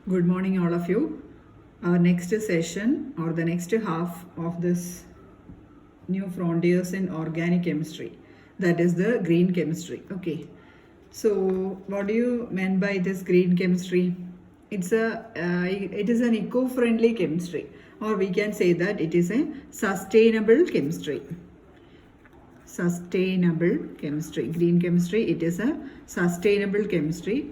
Good morning, all of you. Our next session or the next half of this new frontiers in organic chemistry, that is the green chemistry. Okay. So, what do you mean by this green chemistry? It is an eco-friendly chemistry, or we can say that it is a sustainable chemistry. Sustainable chemistry. Green chemistry. It is a sustainable chemistry.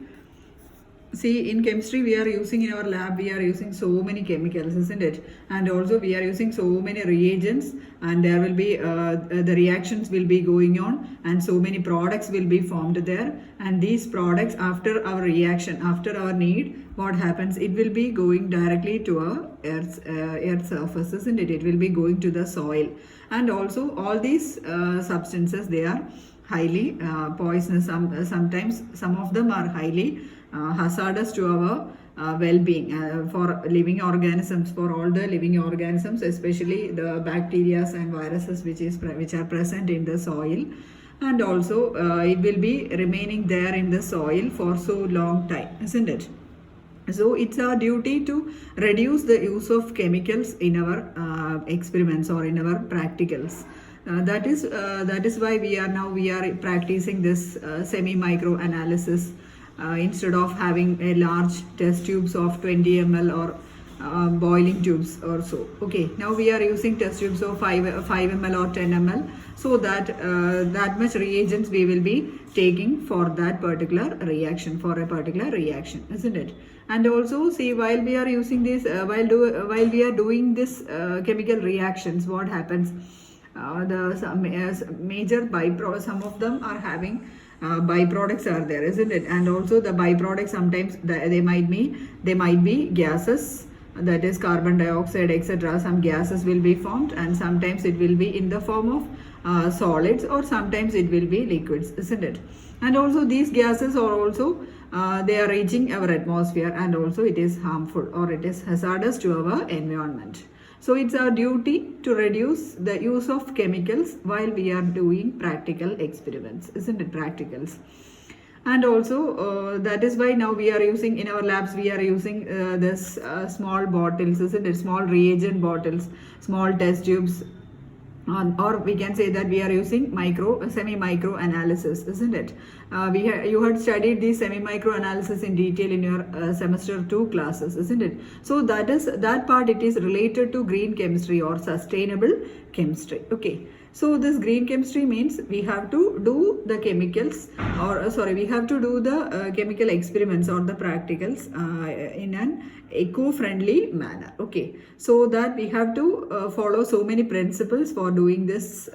See, in chemistry we are using, in our lab we are using so many chemicals, isn't it? And also we are using so many reagents, and there will be the reactions will be going on, and so many products will be formed there. And these products, after our reaction, after our need, what happens? It will be going directly to our earth surface, isn't it? It will be going to the soil. And also all these substances, they are highly poisonous. Sometimes some of them are highly hazardous to our well-being for living organisms, for all the living organisms, especially the bacteria and viruses which are present in the soil. And also it will be remaining there in the soil for so long time, isn't it? So it's our duty to reduce the use of chemicals in our experiments or in our practicals. That is why we are practicing this semi-micro analysis instead of having a large test tubes of 20 ml or boiling tubes or so. Okay, now we are using test tubes of 5 ml or 10 ml, so that that much reagents we will be taking for that particular reaction, for a particular reaction, isn't it? And also see, while we are using this, while we are doing this chemical reactions, what happens? Major byproducts, some of them are having byproducts are there, isn't it? And also the byproducts, sometimes they might be gases, that is carbon dioxide, etc. Some gases will be formed, and sometimes it will be in the form of solids, or sometimes it will be liquids, isn't it? And also these gases are also they are reaching our atmosphere, and also it is harmful or it is hazardous to our environment. So it's our duty to reduce the use of chemicals while we are doing practical experiments, isn't it? Practicals. And also that is why now we are using, in our labs we are using this small bottles, isn't it? Small reagent bottles, small test tubes, or we can say that we are using semi-micro analysis, isn't it? You had studied the semi-micro analysis in detail in your semester 2 classes, isn't it? So that part, it is related to green chemistry or sustainable chemistry. Okay, so this green chemistry means we have to do the chemicals, or we have to do the chemical experiments or the practicals in an eco-friendly manner. Okay, so that we have to follow so many principles for doing this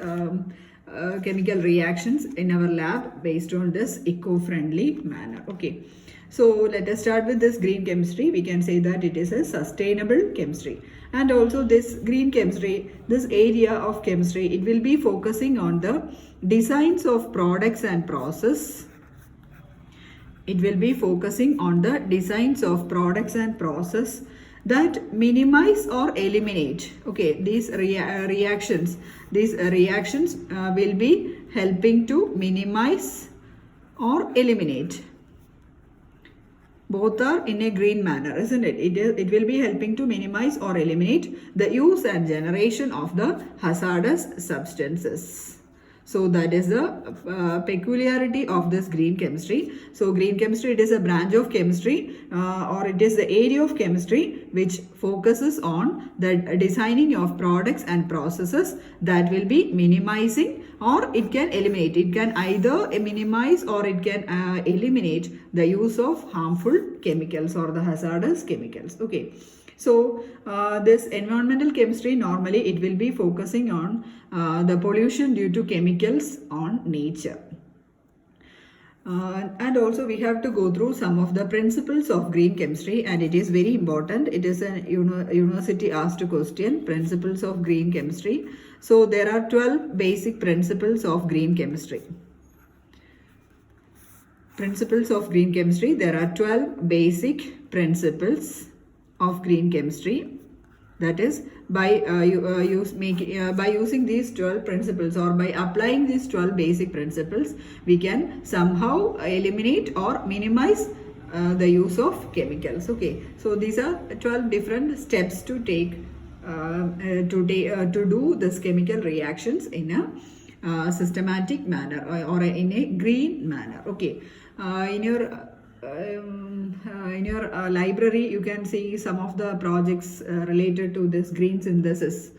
chemical reactions in our lab based on this eco-friendly manner. Okay, so let us start with this green chemistry. We can say that it is a sustainable chemistry. And also this green chemistry, this area of chemistry, it will be focusing on the designs of products and process. It will be focusing on the designs of products and process that minimize or eliminate. Okay, these reactions will be helping to minimize or eliminate. Both are in a green manner, isn't it? It will be helping to minimize or eliminate the use and generation of the hazardous substances. So that is the peculiarity of this green chemistry. So green chemistry, it is a branch of chemistry or it is the area of chemistry which focuses on the designing of products and processes that will be minimizing or it can eliminate. It can either minimize or it can eliminate the use of harmful chemicals or the hazardous chemicals. Okay. So this environmental chemistry, normally it will be focusing on the pollution due to chemicals on nature. And also we have to go through some of the principles of green chemistry, and it is very important. It is a university asked question, principles of green chemistry. So there are 12 basic principles of green chemistry. Principles of green chemistry, there are 12 basic principles of green chemistry. That is, by using these 12 principles or by applying these 12 basic principles, we can somehow eliminate or minimize the use of chemicals. Okay, so these are 12 different steps to take to do this chemical reactions in a systematic manner, or in a green manner. Okay, in your library you can see some of the projects related to this green synthesis.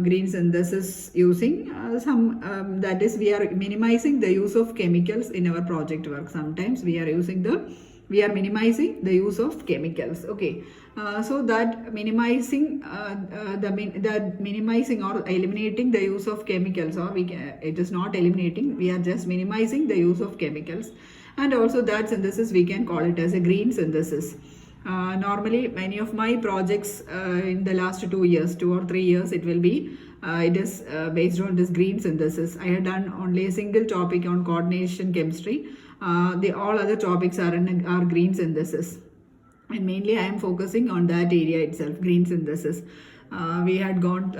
Green synthesis using some that is, we are minimizing the use of chemicals in our project work. Sometimes we are minimizing the use of chemicals. Okay, so that minimizing minimizing or eliminating the use of chemicals, or it is not eliminating, we are just minimizing the use of chemicals. And also that synthesis, we can call it as a green synthesis. Normally many of my projects in the last 2 years, 2 or 3 years, it is based on this green synthesis. I had done only a single topic on coordination chemistry. The all other topics are green synthesis, and mainly I am focusing on that area itself, green synthesis. We had done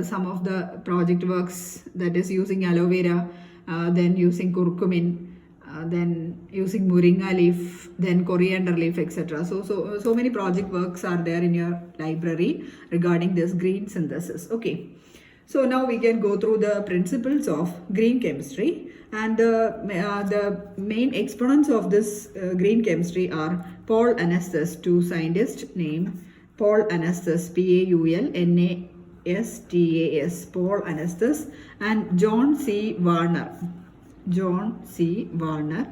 some of the project works, that is using aloe vera, then using curcumin, then using moringa leaf, then coriander leaf, etc. So many project works are there in your library regarding this green synthesis. Okay, so now we can go through the principles of green chemistry, and the main exponents of this green chemistry are Paul Anastas, two scientists named Paul Anastas, Paulnastas, Paul Anastas, and John C. Warner.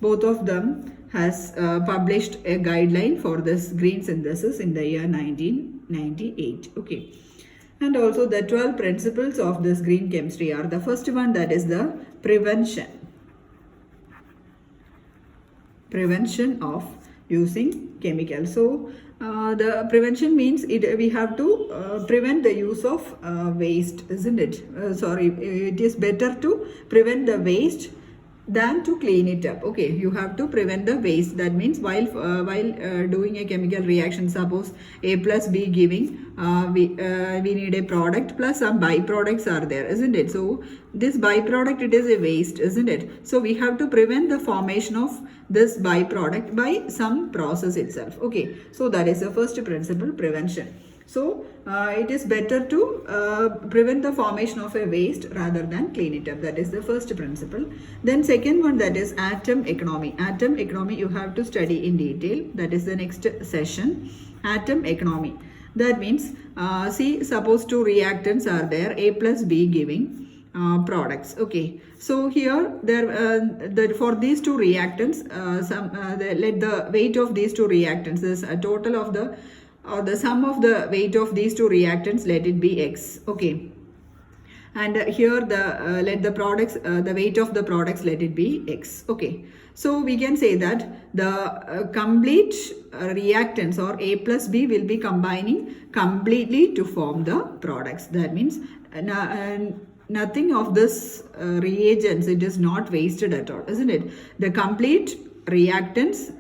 Both of them has published a guideline for this green synthesis in the year 1998. Okay, and also the 12 principles of this green chemistry are: the first one, that is the prevention of using chemicals. So the prevention means we have to prevent the use of waste, isn't it? It is better to prevent the waste than to clean it up. Okay, you have to prevent the waste. That means while doing a chemical reaction, suppose A plus B giving, we need a product plus some byproducts are there, isn't it? So this byproduct, it is a waste, isn't it? So we have to prevent the formation of this byproduct by some process itself. Okay, so that is the first principle, prevention. So it is better to prevent the formation of a waste rather than clean it up. That is the first principle. Then second one, that is atom economy. Atom economy you have to study in detail. That is the next session, atom economy. That means suppose two reactants are there, A plus B giving products. Okay, so here for these two reactants, let the weight of these two reactants, this total of the sum of the weight of these two reactants, let it be X. Okay, and here let the products, the weight of the products, let it be X. Okay, so we can say that the complete reactants, or A plus B, will be combining completely to form the products. That means nothing of this reagents, it is not wasted at all, isn't it? The complete reactants,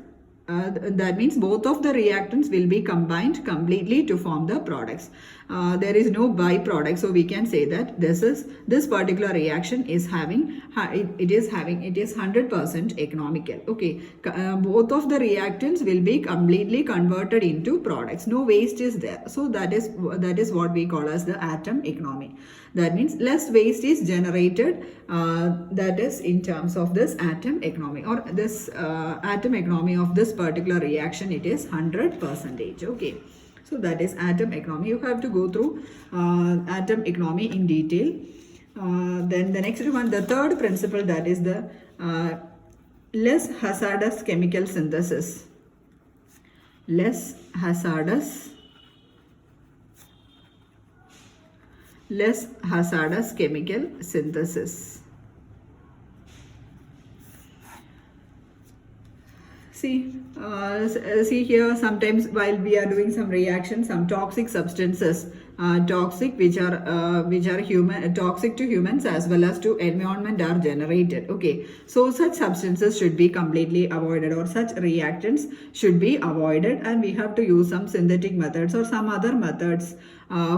that means both of the reactants will be combined completely to form the products. There is no byproduct, so we can say that this particular reaction is having it is 100% economical. Okay, both of the reactants will be completely converted into products. No waste is there. So that is what we call as the atom economy. That means less waste is generated. That is in terms of this atom economy, or this atom economy of this particular reaction, it is 100%. Okay, so that is atom economy. You have to go through atom economy in detail. Then the next one, the third principle, that is the less hazardous chemical synthesis. Less hazardous chemical synthesis. See here, sometimes while we are doing some reaction, some toxic substances, toxic which are toxic to humans as well as to environment, are generated. Okay, so such substances should be completely avoided, or such reactants should be avoided, and we have to use some synthetic methods or some other methods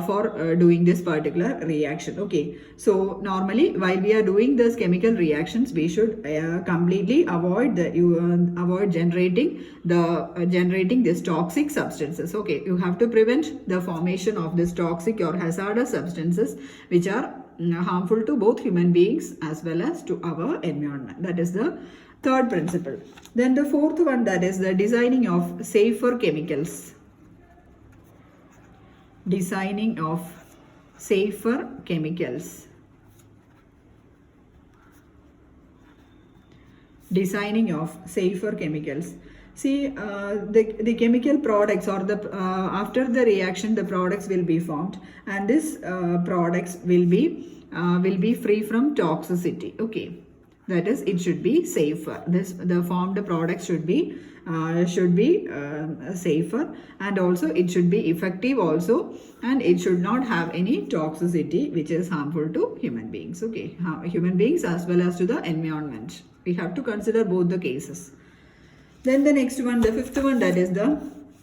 for doing this particular reaction. Okay, so normally while we are doing this chemical reactions, we should completely avoid avoid generating this toxic substances. Okay, you have to prevent the formation of this toxic or hazardous substances which are harmful to both human beings as well as to our environment. That is the third principle. Then the fourth one, that is the designing of safer chemicals. Designing of safer chemicals. Designing of safer chemicals. See, the chemical products or the after the reaction, the products will be formed, and this products will be free from toxicity. Okay, that is, it should be safer. The formed products should be safer, and also it should be effective also, and it should not have any toxicity which is harmful to human beings. Okay, human beings as well as to the environment. We have to consider both the cases. Then the next one, the fifth one, that is the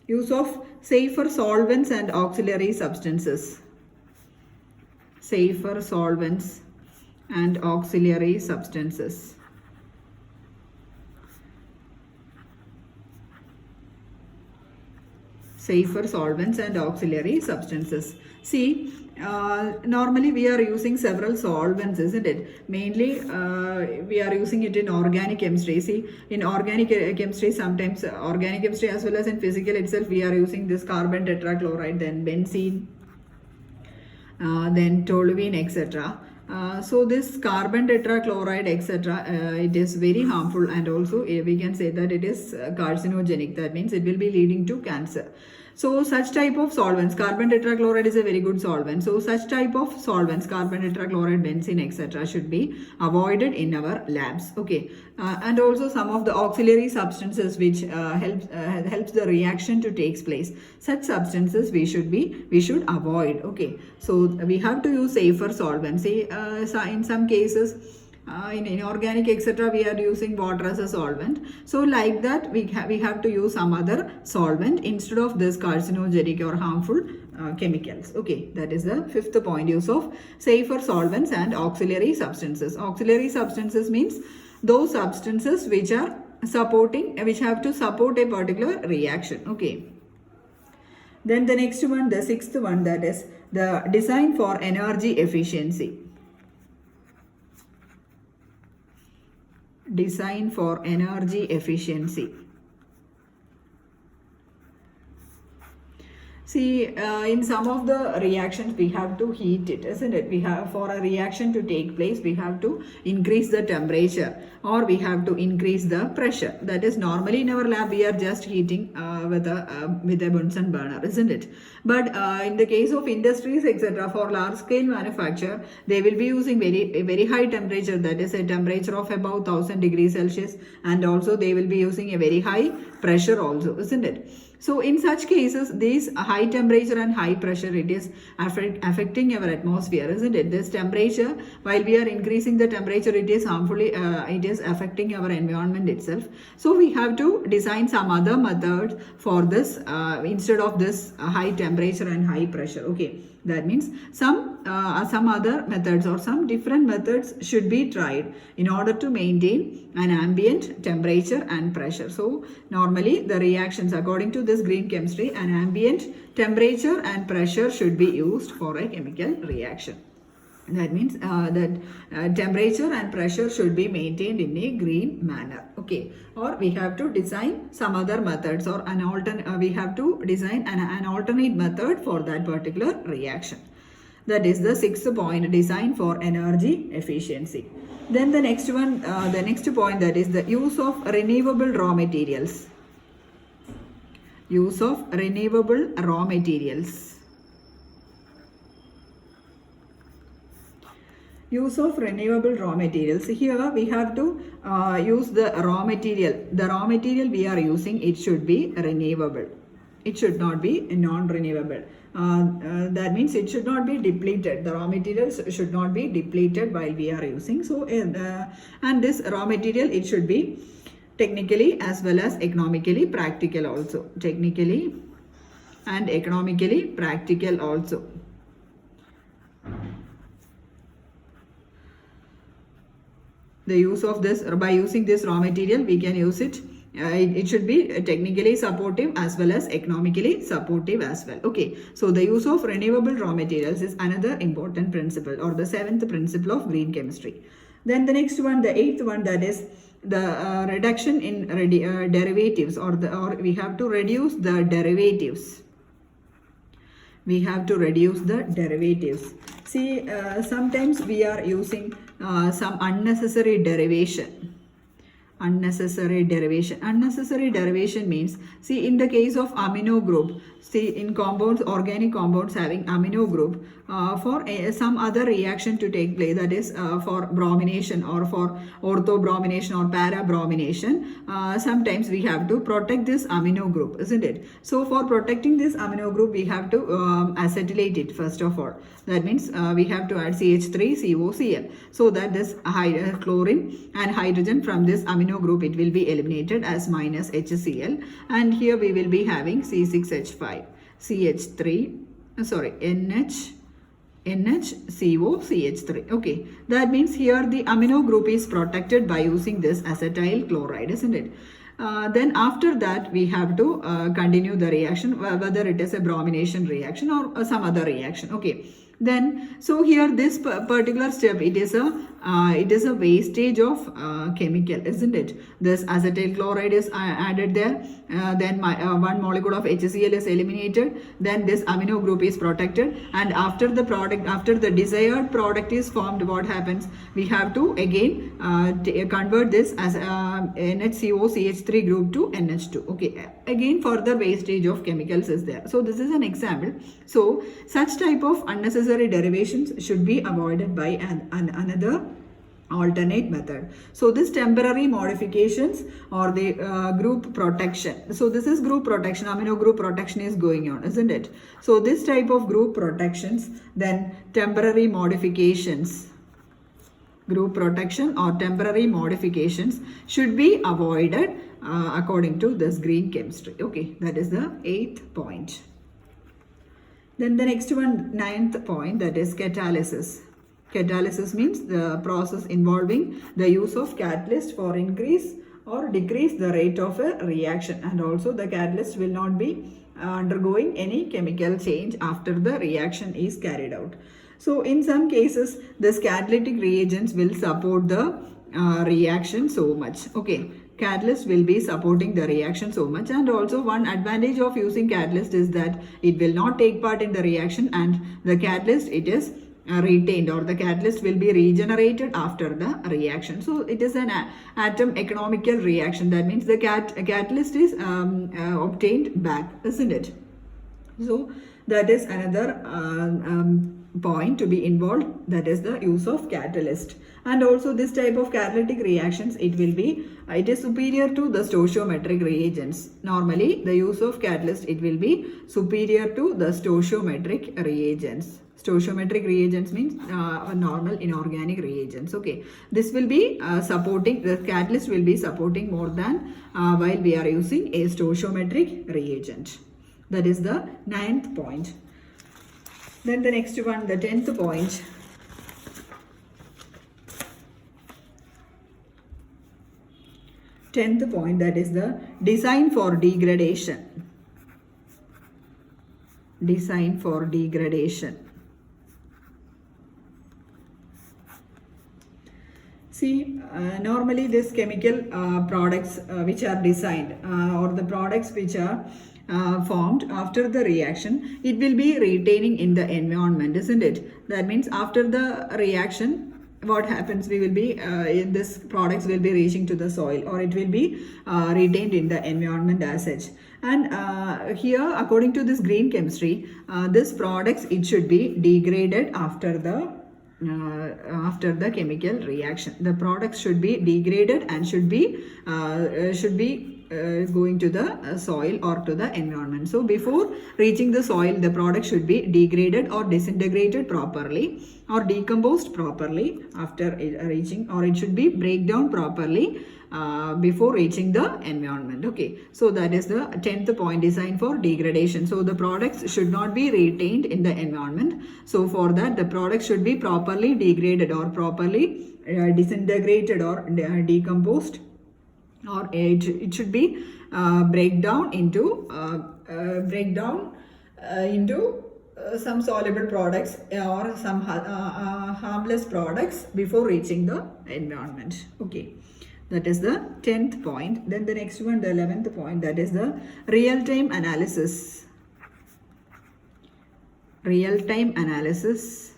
use of safer solvents and auxiliary substances. Safer solvents and auxiliary substances. Safer solvents and auxiliary substances. See, normally we are using several solvents, isn't it? Mainly we are using it in organic chemistry. See, in organic chemistry, sometimes organic chemistry as well as in physical itself, we are using this carbon tetrachloride, then benzene, then toluene, etc. So this carbon tetrachloride, etc., it is very harmful, and also we can say that it is carcinogenic. That means it will be leading to cancer. So such type of solvents, carbon tetrachloride is a very good solvent. So such type of solvents, carbon tetrachloride, benzene, etc., should be avoided in our labs. Okay, and also some of the auxiliary substances which helps the reaction to take place. Such substances we should avoid. Okay, so we have to use safer solvents. See, in some cases, in inorganic, etc., we are using water as a solvent. So like that, we have to use some other solvent instead of this carcinogenic or harmful chemicals. Okay, that is the fifth point, use of safer solvents and auxiliary substances. Auxiliary substances means those substances which are which have to support a particular reaction. Okay. Then the next one, the sixth one, that is the design for energy efficiency. Design for energy efficiency. See, in some of the reactions we have to heat it, isn't it? We have, for a reaction to take place, we have to increase the temperature or we have to increase the pressure. That is, normally in our lab we are just heating with a Bunsen burner, isn't it? But in the case of industries, etc., for large scale manufacture, they will be using very high temperature, that is a temperature of about 1000 degrees Celsius, and also they will be using a very high pressure also, isn't it? So in such cases, this high temperature and high pressure, it is affecting our atmosphere, isn't it? This temperature, while we are increasing the temperature, it is harmfully, it is affecting our environment itself. So we have to design some other methods for this instead of this high temperature and high pressure. Okay, that means some other methods or some different methods should be tried in order to maintain an ambient temperature and pressure. So normally the reactions, according to this green chemistry, an ambient temperature and pressure should be used for a chemical reaction. That means that temperature and pressure should be maintained in a green manner. Okay, or we have to design some other methods, or we have to design an alternate method for that particular reaction. That is the sixth point, design for energy efficiency. Then the next one, the next point, that is the use of renewable raw materials. Use of renewable raw materials. Use of renewable raw materials. Here we have to use the raw material. The raw material we are using, it should be renewable. It should not be non-renewable. That means it should not be depleted. The raw materials should not be depleted while we are using. So, and this raw material, it should be technically as well as economically practical also. Technically and economically practical also. The use of this, by using this raw material, we can use it. It should be technically supportive as well as economically supportive as well. Okay, so the use of renewable raw materials is another important principle, or the 7th principle of green chemistry. Then the next one, the 8th one, that is the reduction in derivatives, or we have to reduce the derivatives. We have to reduce the derivatives. See, sometimes we are using some unnecessary derivation. Unnecessary derivation means, see, in the case of amino group, see, in compounds, organic compounds having amino group, for some other reaction to take place, that is for bromination or for orthobromination or parabromination, sometimes we have to protect this amino group, isn't it? So for protecting this amino group, we have to acetylate it first of all. That means we have to add CH3COCl, so that this chlorine and hydrogen from this amino group, it will be eliminated as minus HCl, and here we will be having C6H5, NHCOCH3. Okay, that means here the amino group is protected by using this acetyl chloride, isn't it? Then after that, we have to continue the reaction, whether it is a bromination reaction or some other reaction. Okay, then so here this particular step, it is a wastage of chemical, isn't it? This acetyl chloride is added there, then one molecule of HCl is eliminated, then this amino group is protected, and after the desired product is formed, what happens? We have to again convert this as NHCOCH3 group to NH2. Okay, again further wastage of chemicals is there. So this is an example. So such type of unnecessary derivations should be avoided by another alternate method. So this temporary modifications or the group protection. So this is group protection, amino group protection is going on, isn't it? So this type of group protections, then temporary modifications, group protection or temporary modifications should be avoided according to this green chemistry. Okay, that is the 8th point. Then the next one, 9th point, that is catalysis. Catalysis means the process involving the use of catalyst for increase or decrease the rate of a reaction, and also the catalyst will not be undergoing any chemical change after the reaction is carried out. So in some cases, this catalytic reagents will support the reaction so much. Okay, catalyst will be supporting the reaction so much, and also one advantage of using catalyst is that it will not take part in the reaction, and the catalyst, it is retained, or the catalyst will be regenerated after the reaction. So it is an atom economical reaction. That means the catalyst is obtained back, isn't it? So that is another point to be involved, that is the use of catalyst. And also this type of catalytic reactions, it is superior to the stoichiometric reagents. Normally the use of catalyst, it will be superior to the stoichiometric reagents. Stoichiometric reagents means normal inorganic reagents. Okay, this will be supporting, the catalyst will be supporting more than while we are using a stoichiometric reagent. That is the 9th point. Then the next one, the 10th point. That is the design for degradation. Design for degradation. See, normally this chemical products which are designed or the products which are formed after the reaction, it will be retaining in the environment, isn't it? That means after the reaction, what happens, we will be this products will be reaching to the soil, or it will be retained in the environment as such. And here, according to this green chemistry, this products, it should be degraded after the chemical reaction. The products should be degraded and should be going to the soil or to the environment. So before reaching the soil, the product should be degraded or disintegrated properly or decomposed properly after reaching, or it should be break down properly before reaching the environment. Okay, so that is the 10th point, design for degradation. So the products should not be retained in the environment. So for that, the products should be properly degraded or properly disintegrated or decomposed, or it should be break down into some soluble products or some harmless products before reaching the environment. Okay, that is the 10th point. Then the next one, the 11th point, that is the real-time analysis. Real-time analysis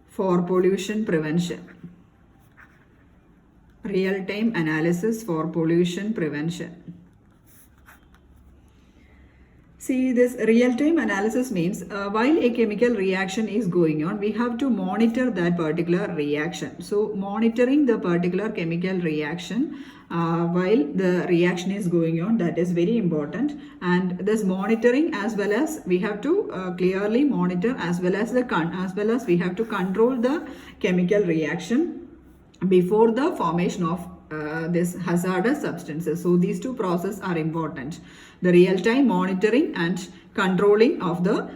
for pollution prevention. Real-time analysis for pollution prevention. See, this real-time analysis means while a chemical reaction is going on, we have to monitor that particular reaction. So monitoring the particular chemical reaction while the reaction is going on, that is very important. And this monitoring, as well as we have to clearly monitor, as well as we have to control the chemical reaction before the formation of this hazardous substances. So these two processes are important: the real-time monitoring and controlling of the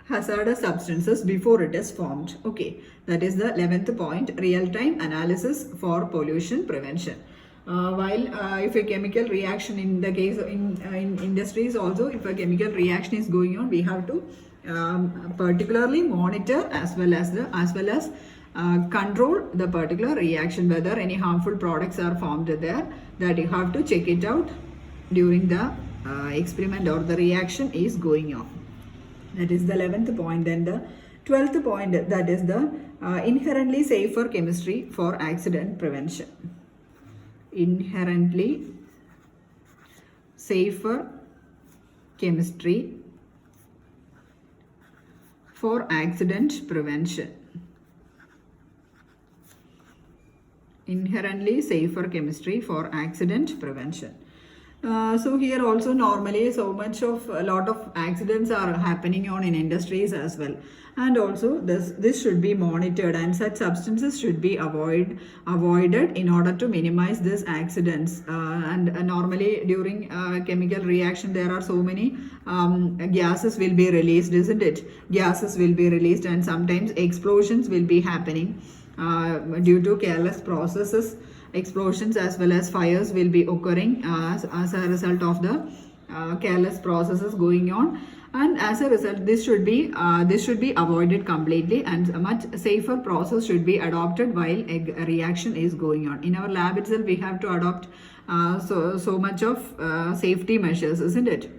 hazardous substances before it is formed. Okay, that is the 11th point, real-time analysis for pollution prevention. While if a chemical reaction, in the case in industries also, if a chemical reaction is going on, we have to particularly monitor as well as control the particular reaction, whether any harmful products are formed there, that you have to check it out during the experiment or the reaction is going on. That is the 11th point. Then the 12th point, that is the inherently safer chemistry for accident prevention. Inherently safer chemistry for accident prevention. Inherently safer chemistry for accident prevention. So here also normally a lot of accidents are happening on in industries as well, and also this should be monitored, and such substances should be avoided in order to minimize these accidents. And normally during chemical reaction there are so many gases will be released, isn't it? Gases will be released, and sometimes explosions will be happening due to careless processes. Explosions as well as fires will be occurring as a result of the careless processes going on, and as a result this should be avoided completely, and a much safer process should be adopted while a reaction is going on. In our lab itself we have to adopt so much of safety measures, isn't it?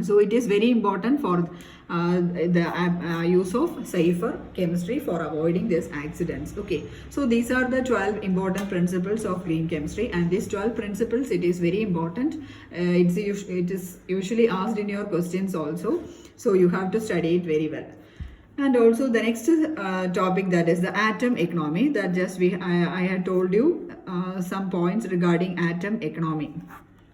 So it is very important for the use of safer chemistry for avoiding these accidents. Okay, so these are the 12 important principles of green chemistry, and these 12 principles, it is very important. It is usually asked in your questions also, so you have to study it very well. And also the next topic, that is the atom economy. That I had told you some points regarding atom economy.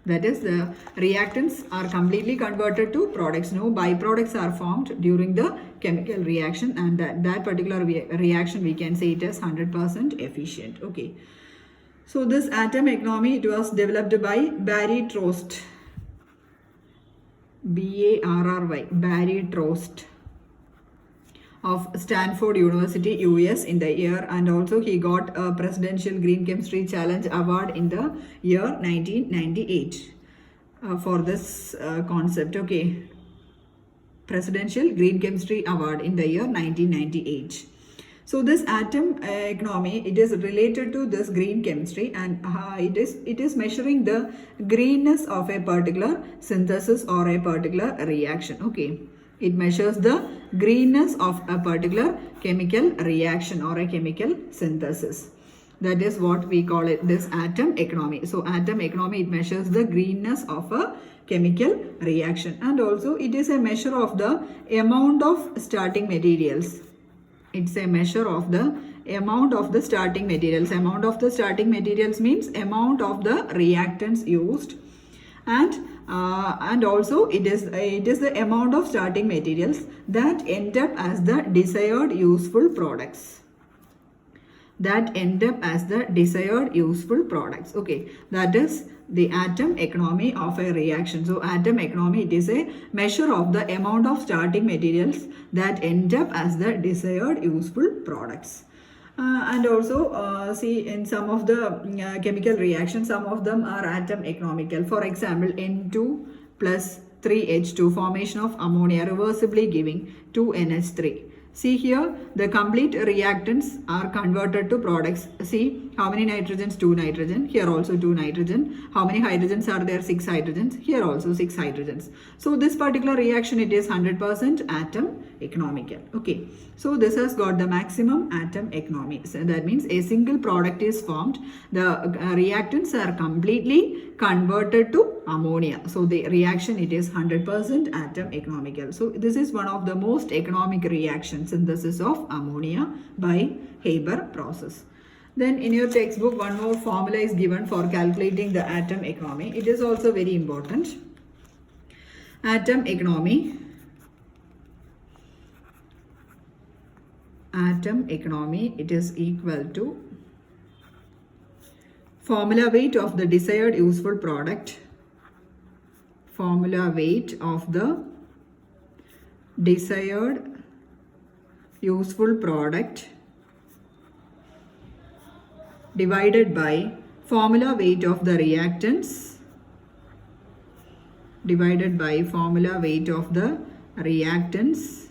That is, the reactants are completely converted to products. No byproducts are formed during the chemical reaction, and that particular reaction we can say it is 100% efficient. Okay. So this atom economy, it was developed by Barry Trost. Barry, Barry Trost of Stanford University, US in the year, and also he got a Presidential Green Chemistry Challenge Award in the year 1998 for this concept. Okay, Presidential Green Chemistry Award in the year 1998. So this atom economy, it is related to this green chemistry, and it is measuring the greenness of a particular synthesis or a particular reaction. Okay. It measures the greenness of a particular chemical reaction or a chemical synthesis. That is what we call it, this atom economy. So atom economy, it measures the greenness of a chemical reaction, and also it is a measure of the amount of starting materials. It's a measure of the amount of the starting materials. Amount of the starting materials means amount of the reactants used, and also it is the amount of starting materials that end up as the desired useful products. that end up as the desired useful products. Okay, that is the atom economy of a reaction. So atom economy, it is a measure of the amount of starting materials that end up as the desired useful products. And also see in some of the chemical reactions, some of them are atom economical. For example, N2 plus 3H2 formation of ammonia reversibly giving 2NH3. See here, the complete reactants are converted to products. See how many nitrogens? 2 nitrogen. Here also 2 nitrogen. How many hydrogens are there? 6 hydrogens. Here also 6 hydrogens. So this particular reaction, it is 100% atom economical. Okay. So this has got the maximum atom economy. So that means a single product is formed. The reactants are completely converted to ammonia. So the reaction, it is 100% atom economical. So this is one of the most economic reactions, synthesis of ammonia by Haber process. Then in your textbook, one more formula is given for calculating the atom economy. It is also very important. Atom economy. Atom economy, it is equal to formula weight of the desired useful product. Formula weight of the desired useful product divided by formula weight of the reactants divided by formula weight of the reactants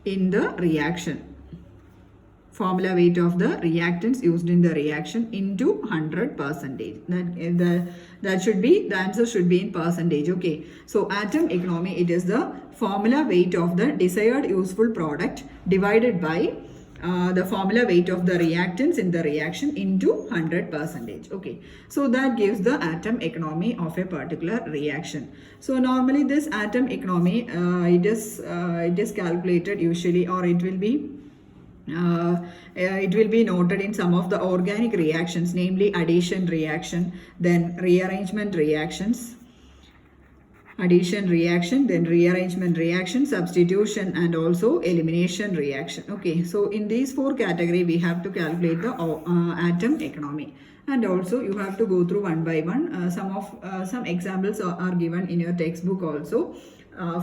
in the reaction. Formula weight of the reactants used in the reaction into 100%. That should be, the answer should be in percentage. Okay. So atom economy, it is the formula weight of the desired useful product divided by the formula weight of the reactants in the reaction into 100%. Okay. So that gives the atom economy of a particular reaction. So normally this atom economy, it is calculated usually, or it will be noted in some of the organic reactions, namely addition reaction, then rearrangement reactions, addition reaction, then rearrangement reaction, substitution, and also elimination reaction. Okay, so in these 4 categories, we have to calculate the atom economy. And also you have to go through one by one. Some examples are given in your textbook also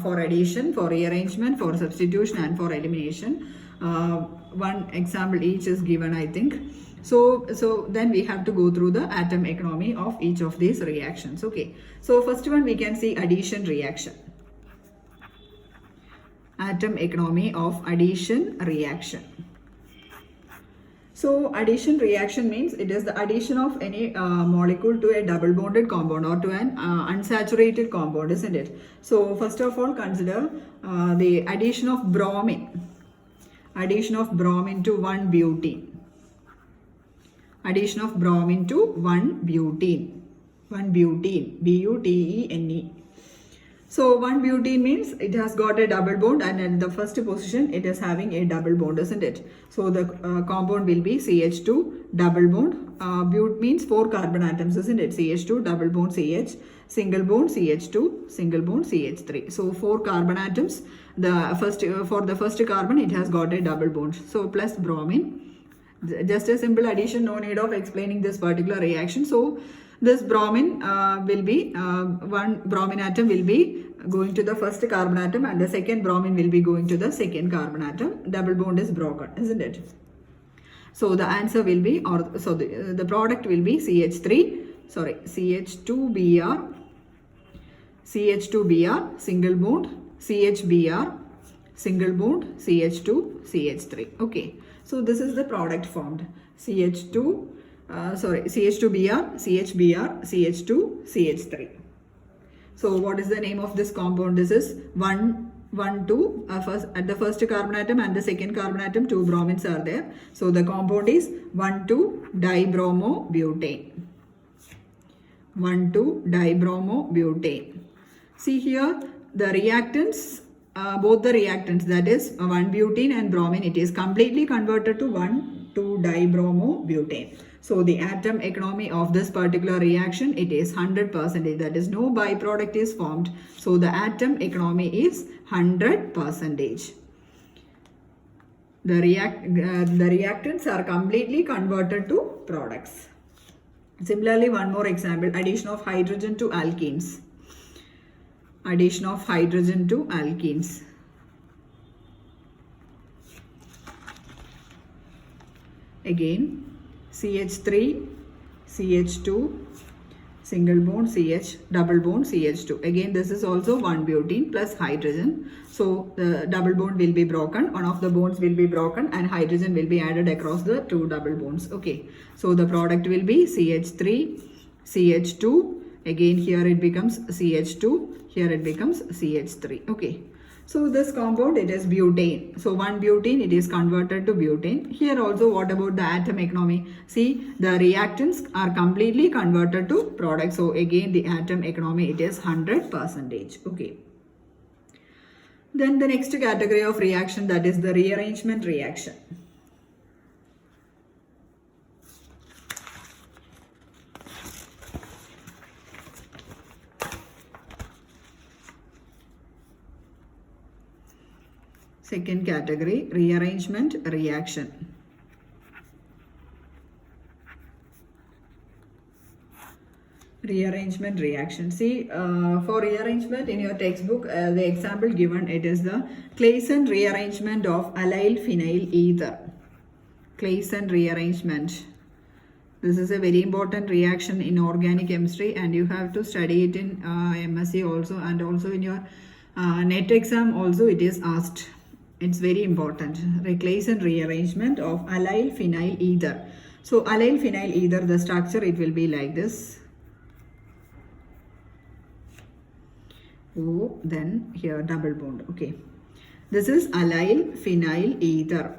for addition, for rearrangement, for substitution, and for elimination. One example each is given, I think. So then we have to go through the atom economy of each of these reactions. Okay. So first one we can see addition reaction. Atom economy of addition reaction. So addition reaction means it is the addition of any molecule to a double bonded compound or to an unsaturated compound, isn't it? So first of all, consider the addition of bromine. Addition of bromine to 1-butene. Addition of bromine to 1-butene. 1-butene. B-U-T-E-N-E. So 1-butene means it has got a double bond, and in the first position it is having a double bond, isn't it? So the compound will be CH2 double bond. But means 4 carbon atoms, isn't it? CH2 double bond CH, single bond CH2, single bond CH3. So 4 carbon atoms. For the first carbon it has got a double bond. So plus bromine. Just a simple addition, no need of explaining this particular reaction. So this bromine will be, one bromine atom will be going to the first carbon atom, and the second bromine will be going to the second carbon atom. Double bond is broken, isn't it? So the answer will be, or so the product will be CH2Br, single bond, CHBr, single bond, CH2, CH3. Okay. So this is the product formed. CH2, CH2Br, CHBr, CH2, CH3. So what is the name of this compound? This is 1,2. At the first carbon atom and the second carbon atom, 2 bromines are there. So the compound is 1,2-dibromobutane. 1,2-dibromobutane. See here, the reactants, both the reactants, that is 1-butene and bromine, it is completely converted to 1,2-dibromobutane. So the atom economy of this particular reaction, it is 100%. That is, no byproduct is formed. So the atom economy is 100%. The reactants are completely converted to products. Similarly, one more example, addition of hydrogen to alkenes. Addition of hydrogen to alkenes. Again, CH3, CH2, single bond CH, double bond CH2. Again, this is also one butene plus hydrogen. So the double bond will be broken, one of the bonds will be broken and hydrogen will be added across the two double bonds. Okay, so the product will be CH3, CH2. Again, here it becomes CH2, here it becomes CH3. Okay. So this compound, it is butane. So one butane, it is converted to butane. Here also, what about the atom economy? See, the reactants are completely converted to products. So again, the atom economy, it is 100%. Okay. Then the next category of reaction, that is the rearrangement reaction. Second category, rearrangement reaction. Rearrangement reaction. See, for rearrangement in your textbook, the example given, it is the Claisen rearrangement of allyl phenyl ether. Claisen rearrangement. This is a very important reaction in organic chemistry and you have to study it in MSc also, and also in your NET exam also it is asked. It's very important. Claisen rearrangement of allyl phenyl ether. So allyl phenyl ether, the structure, it will be like this. O, then here double bond. Okay. This is allyl phenyl ether.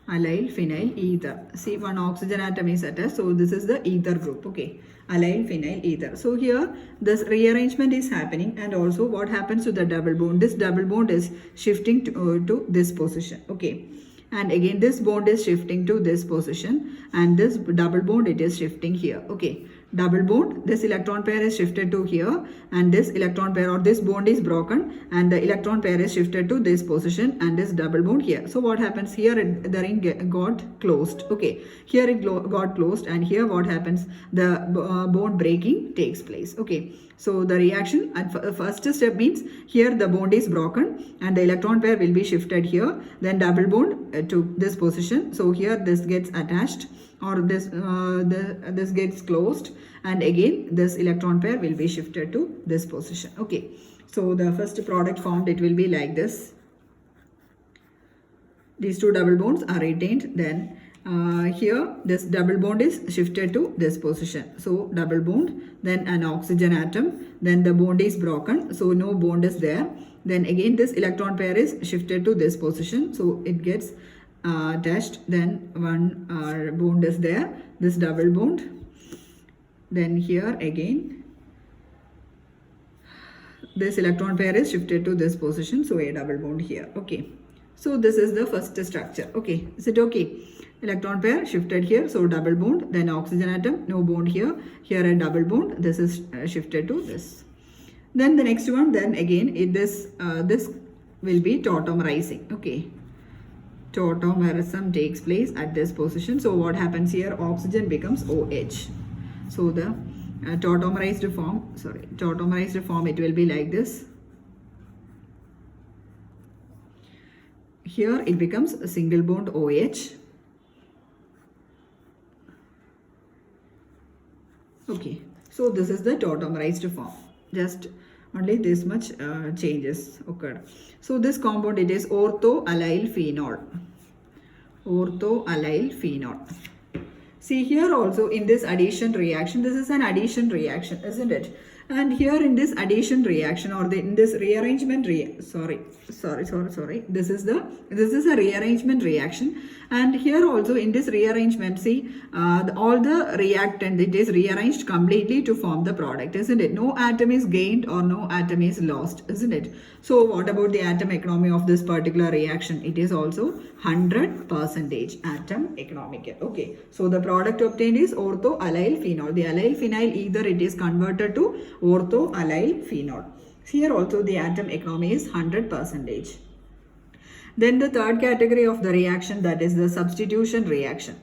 Allyl phenyl ether. See, one oxygen atom is attached. So this is the ether group. Okay. Allyl phenyl ether. So here this rearrangement is happening, and also what happens to the double bond? This double bond is shifting to this position. Okay. And again this bond is shifting to this position, and this double bond, it is shifting here. Okay. Double bond, this electron pair is shifted to here, and this electron pair or this bond is broken and the electron pair is shifted to this position and this double bond here. So what happens here? The ring got closed. Okay, here it got closed, and here what happens? The bond breaking takes place. Okay, so the reaction at first step means here the bond is broken and the electron pair will be shifted here, then double bond to this position. So here this gets attached, or this gets closed, and again this electron pair will be shifted to this position. Okay, so the first product formed, it will be like this. These two double bonds are retained, then here this double bond is shifted to this position. So double bond, then an oxygen atom, then the bond is broken, so no bond is there. Then again this electron pair is shifted to this position, so it gets attached, then one bond is there, this double bond. Then here again this electron pair is shifted to this position, so a double bond here. Okay, so this is the first structure. Okay, is it okay? Electron pair shifted here, so double bond, then oxygen atom, no bond here, here a double bond, this is shifted to this. Then the next one, then again this will be tautomerizing. Okay, tautomerism takes place at this position. So what happens here? Oxygen becomes OH. So the tautomerized form, it will be like this. Here it becomes a single bond OH. Okay, so this is the tautomerized form. Just only this much changes occurred. So this compound, it is orthoallyl phenol. Orthoallyl phenol. See here also in this addition reaction, this is an addition reaction, isn't it? And here in this addition reaction, or in this rearrangement this is a rearrangement reaction. And here also in this rearrangement, see all the reactant, it is rearranged completely to form the product, isn't it? No atom is gained or no atom is lost, isn't it? So what about the atom economy of this particular reaction? It is also 100% atom economic. Okay, so the product obtained is orthoallyl phenol. The allyl phenyl ether, it is converted to orthoallyl phenol. Here also the atom economy is 100%. Then the third category of the reaction, that is the substitution reaction.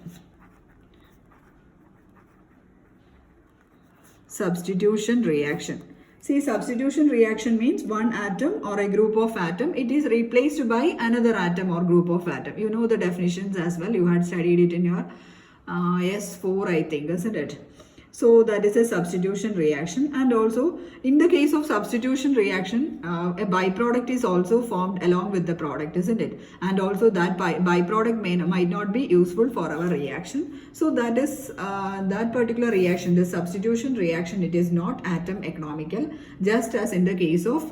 Substitution reaction. See, substitution reaction means one atom or a group of atom, it is replaced by another atom or group of atom. You know the definitions as well. You had studied it in your S4, I think, isn't it? So that is a substitution reaction. And also in the case of substitution reaction, a byproduct is also formed along with the product, isn't it? And also that byproduct might not be useful for our reaction. So that is that particular reaction, the substitution reaction, it is not atom economical, just as in the case of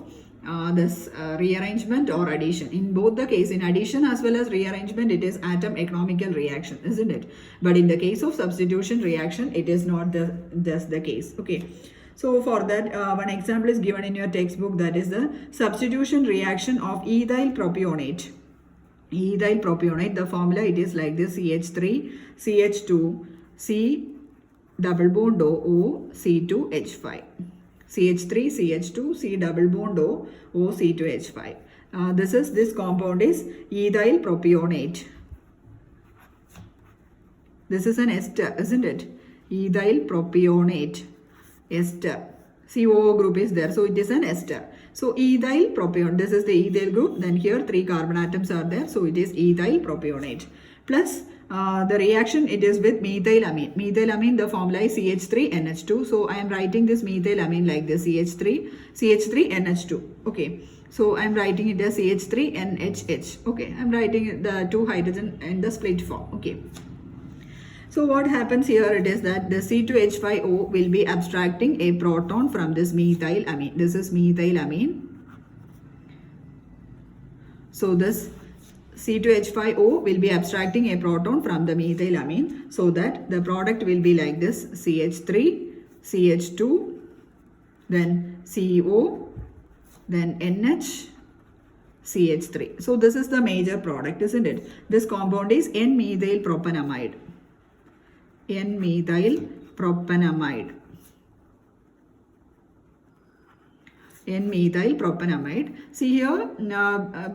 this rearrangement or addition. In both the case, in addition as well as rearrangement, it is atom economical reaction, isn't it? But in the case of substitution reaction, it is not just the case. Okay. So for that, one example is given in your textbook, that is the substitution reaction of ethyl propionate. Ethyl propionate, the formula it is like this: CH3, CH2, C double bond O, C2H5. CH3, CH2, C double bond O, C2H5. This compound is ethyl propionate. This is an ester, isn't it? Ethyl propionate, ester. COO group is there, so it is an ester. So ethyl propionate, this is the ethyl group. Then here 3 carbon atoms are there, so it is ethyl propionate. Plus the reaction, it is with methylamine. Methylamine, the formula is CH3NH2. So I am writing this methylamine like this: CH3NH2. Okay. So I am writing it as CH3NHH. Okay. I am writing the 2 hydrogen in the split form. Okay. So what happens here, it is that the C2H5O will be abstracting a proton from this methylamine. This is methylamine. So this C2H5O will be abstracting a proton from the methylamine, so that the product will be like this: CH3, CH2, then CO, then NH, CH3. So this is the major product, isn't it? This compound is N-methyl propanamide. N-methyl propanamide. N-methyl propanamide. See here,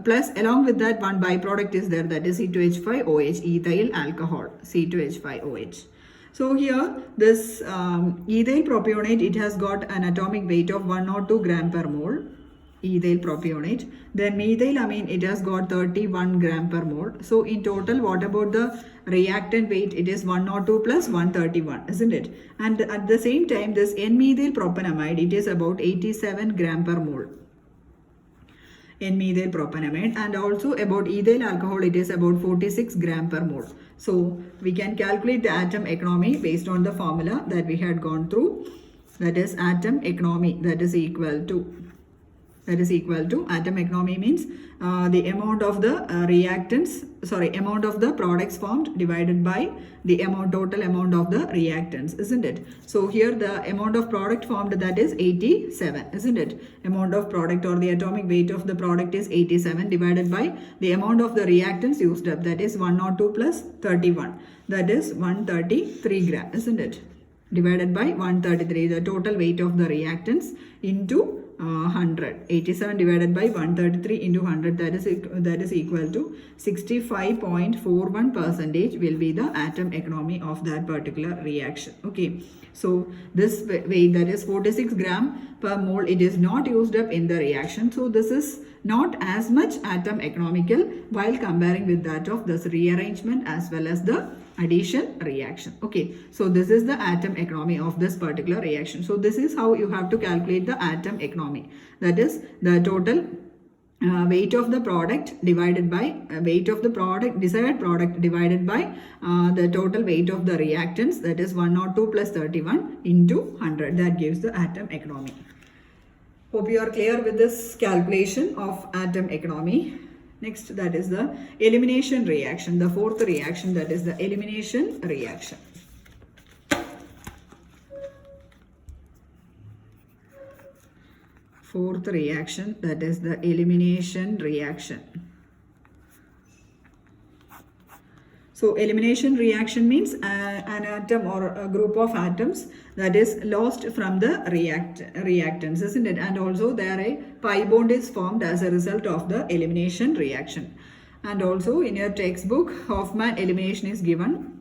plus along with that one byproduct is there, that is C2H5OH, ethyl alcohol, C2H5OH. So here this ethyl propionate, it has got an atomic weight of 102 gram per mole. Ethyl propionate. Then methylamine, it has got 31 gram per mole. So in total, what about the reactant weight? It is 102 plus 131, isn't it? And at the same time, this N-methyl propanamide, it is about 87 gram per mole. N-methyl propanamide. And also about ethyl alcohol, it is about 46 gram per mole. So we can calculate the atom economy based on the formula that we had gone through. That is atom economy, that is equal to atom economy means the amount of the amount of the products formed divided by the total amount of the reactants, isn't it? So here the amount of product formed, that is 87, isn't it? Amount of product or the atomic weight of the product is 87 divided by the amount of the reactants used up, that is 102 plus 31, that is 133 gram, isn't it? Divided by 133, the total weight of the reactants, into 100. 87 divided by 133 into 100, that is equal to 65.41% will be the atom economy of that particular reaction. Okay, so this weight, that is 46 gram per mole, it is not used up in the reaction. So this is not as much atom economical while comparing with that of this rearrangement as well as the addition reaction. Okay, so this is the atom economy of this particular reaction. So this is how you have to calculate the atom economy, that is the total weight of the product divided by desired product divided by the total weight of the reactants, that is 102 plus 31 into 100, that gives the atom economy. Hope you are clear with this calculation of atom economy. Next, that is the elimination reaction, the fourth reaction, that is the elimination reaction. Fourth reaction, that is the elimination reaction. So elimination reaction means an atom or a group of atoms that is lost from the reactants, isn't it? And also there a pi bond is formed as a result of the elimination reaction. And also in your textbook, Hoffman elimination is given.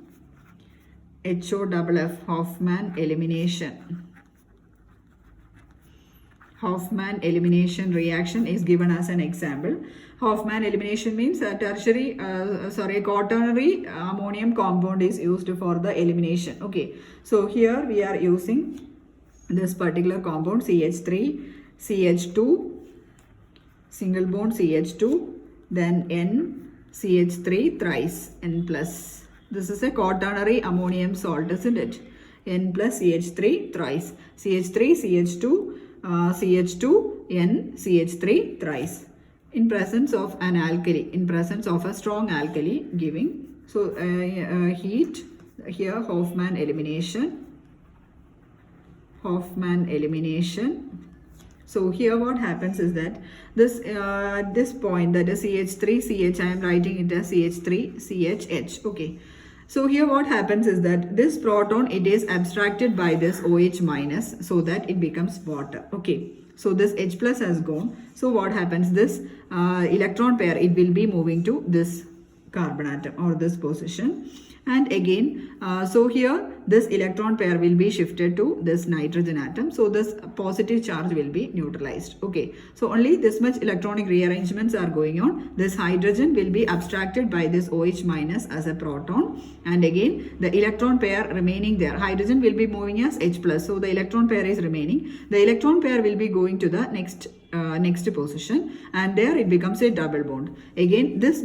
HOFF, Hoffman elimination. Hoffman elimination reaction is given as an example. Hoffman elimination means a quaternary ammonium compound is used for the elimination. Okay, so here we are using this particular compound CH3, CH2, single bond CH2, then N, CH3 thrice, N plus. This is a quaternary ammonium salt, isn't it? N plus CH3 thrice. CH3, CH2, CH2, N, CH3 thrice. In presence of an alkali, in presence of a strong alkali giving. So heat, here Hoffman elimination. Hoffman elimination. So here what happens is that this this point, that is CH3, CH, I am writing it as CH3, CHH. Okay. So here what happens is that this proton, it is abstracted by this OH minus so that it becomes water. Okay. So this H plus has gone. So what happens? This electron pair, it will be moving to this carbon atom or this position. And again, so here this electron pair will be shifted to this nitrogen atom. So this positive charge will be neutralized. Okay. So only this much electronic rearrangements are going on. This hydrogen will be abstracted by this OH minus as a proton. And again, the electron pair remaining there. Hydrogen will be moving as H plus. So the electron pair is remaining. The electron pair will be going to the next position, and there it becomes a double bond. Again, this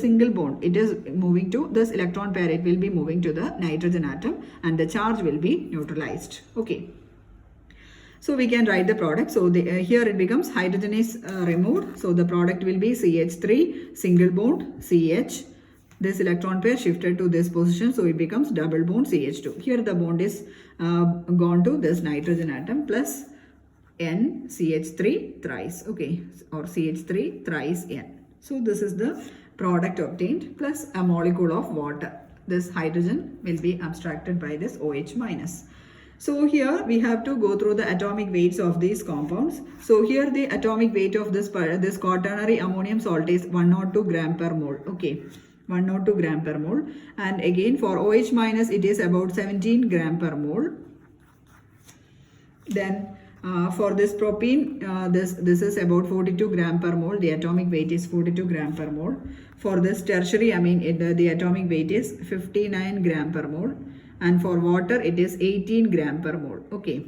single bond, it is moving to this electron pair, it will be moving to the nitrogen atom, and the charge will be neutralized. Okay. So we can write the product. So here it becomes hydrogen is removed. So the product will be CH3 single bond CH. This electron pair shifted to this position, so it becomes double bond CH2. Here the bond is gone to this nitrogen atom plus N CH3 thrice, okay, or CH3 thrice N. So this is the product obtained plus a molecule of water. This hydrogen will be abstracted by this OH minus. So here we have to go through the atomic weights of these compounds. So here the atomic weight of this quaternary ammonium salt is 102 gram per mole. Okay, 102 gram per mole. And again for OH minus it is about 17 gram per mole. Then for this propene, this is about 42 gram per mole. The atomic weight is 42 gram per mole. For this tertiary amine, the atomic weight is 59 gram per mole. And for water, it is 18 gram per mole. Okay.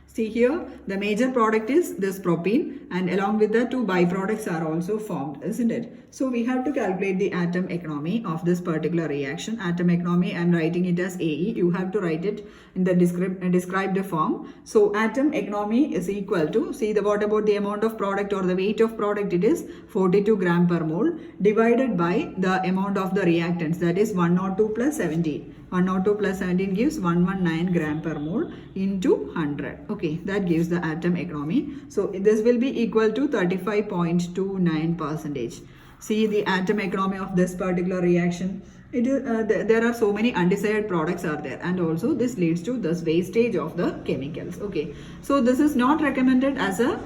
See here, the major product is this propene, and along with the two byproducts are also formed, isn't it? So we have to calculate the atom economy of this particular reaction. Atom economy, I am writing it as AE. You have to write it in the described form. So atom economy is equal to, see what about the amount of product or the weight of product, it is 42 gram per mole divided by the amount of the reactants, that is 102 plus 17. 102 plus 17 gives 119 gram per mole into 100. Okay, that gives the atom economy. So this will be equal to 35.29%. See the atom economy of this particular reaction. It is, there are so many undesired products are there, and also this leads to this wastage of the chemicals. Okay, so this is not recommended as a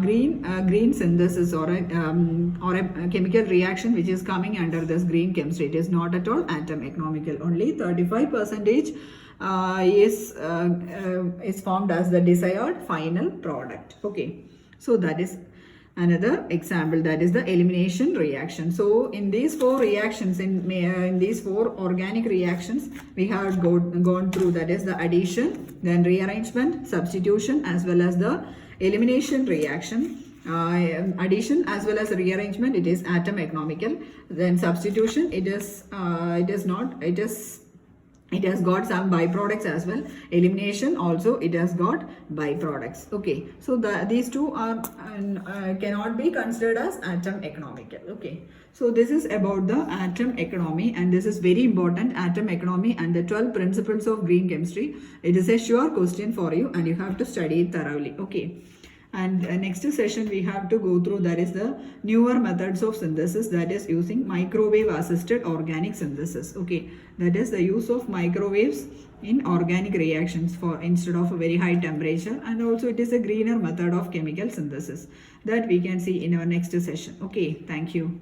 green synthesis or a chemical reaction which is coming under this green chemistry. It is not at all atom economical. Only 35% is formed as the desired final product. Okay, so that is another example, that is the elimination reaction. So in these four reactions, in these four organic reactions, we have gone through, that is the addition, then rearrangement, substitution, as well as the elimination reaction. Addition as well as rearrangement, it is atom economical. Then substitution, it has got some byproducts as well. Elimination also, it has got byproducts. Okay, so these two are cannot be considered as atom economical. Okay, so this is about the atom economy, and this is very important, atom economy and the 12 principles of green chemistry. It is a sure question for you, and you have to study it thoroughly. Okay, And next session we have to go through, that is the newer methods of synthesis, that is using microwave assisted organic synthesis. Okay, that is the use of microwaves in organic reactions for instead of a very high temperature, and also it is a greener method of chemical synthesis that we can see in our next session. Okay, thank you.